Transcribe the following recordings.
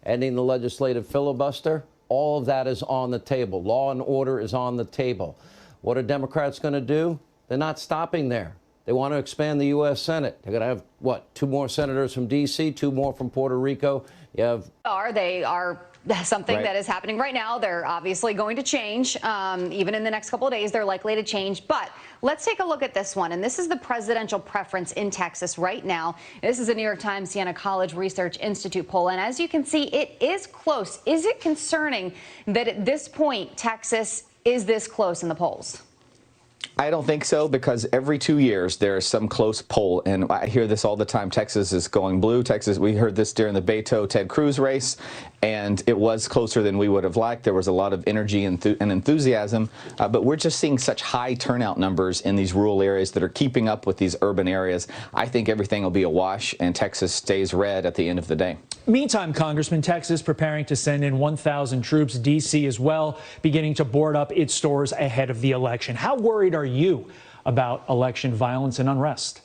ending the legislative filibuster. All of that is on the table. Law and order is on the table. What are Democrats going to do? They're not stopping there. They want to expand the U.S. Senate. They're going to have, what, 2 more senators from D.C., 2 more from Puerto Rico. They are something that is happening right now. They're obviously going to change. Even in the next couple of days, they're likely to change. But let's take a look at this one. And this is the presidential preference in Texas right now. This is a New York Times Siena College Research Institute poll. And as you can see, it is close. Is it concerning that at this point, Texas is this close in the polls? I don't think so, because every 2 years there is some close poll, and I hear this all the time. Texas is going blue. Texas, we heard this during the Beto-Ted Cruz race, and it was closer than we would have liked. There was a lot of energy and enthusiasm, but we're just seeing such high turnout numbers in these rural areas that are keeping up with these urban areas. I think everything will be a wash, and Texas stays red at the end of the day. Meantime, Congressman, Texas preparing to send in 1,000 troops. D.C. as well, beginning to board up its stores ahead of the election. How worried are you about election violence and unrest?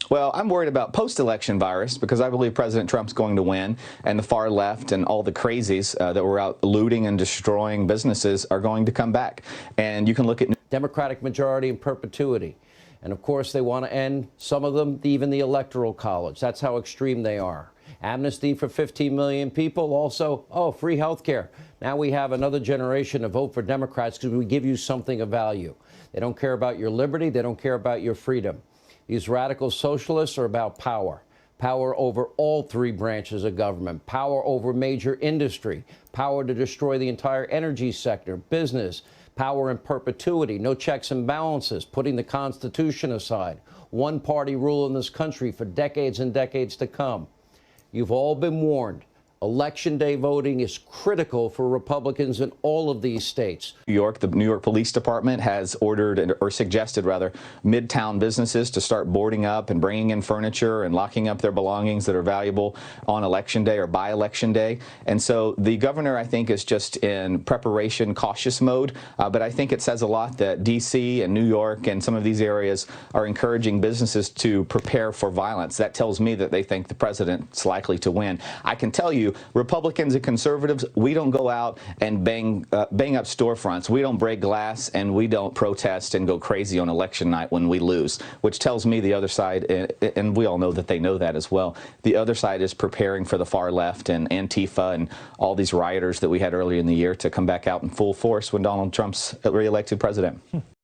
Well, I'm worried about post-election virus, because I believe President Trump's going to win, and the far left and all the crazies that were out looting and destroying businesses are going to come back. And you can look at Democratic majority in perpetuity. And of course, they want to end, some of them, even the Electoral College. That's how extreme they are. Amnesty for 15 million people. Also, free health care. Now we have another generation to vote for Democrats because we give you something of value. They don't care about your liberty. They don't care about your freedom. These radical socialists are about power. Power over all 3 branches of government. Power over major industry. Power to destroy the entire energy sector, business. Power in perpetuity. No checks and balances. Putting the Constitution aside. One-party rule in this country for decades and decades to come. You've all been warned. Election day voting is critical for Republicans in all of these states. New York, the New York Police Department has ordered, or suggested rather, midtown businesses to start boarding up and bringing in furniture and locking up their belongings that are valuable on election day or by election day. And so the governor, I think, is just in preparation, cautious mode. But I think it says a lot that D.C. and New York and some of these areas are encouraging businesses to prepare for violence. That tells me that they think the president's likely to win. I can tell you, Republicans and conservatives, we don't go out and bang up storefronts. We don't break glass, and we don't protest and go crazy on election night when we lose, which tells me the other side, and we all know that they know that as well, the other side is preparing for the far left and Antifa and all these rioters that we had earlier in the year to come back out in full force when Donald Trump's reelected president.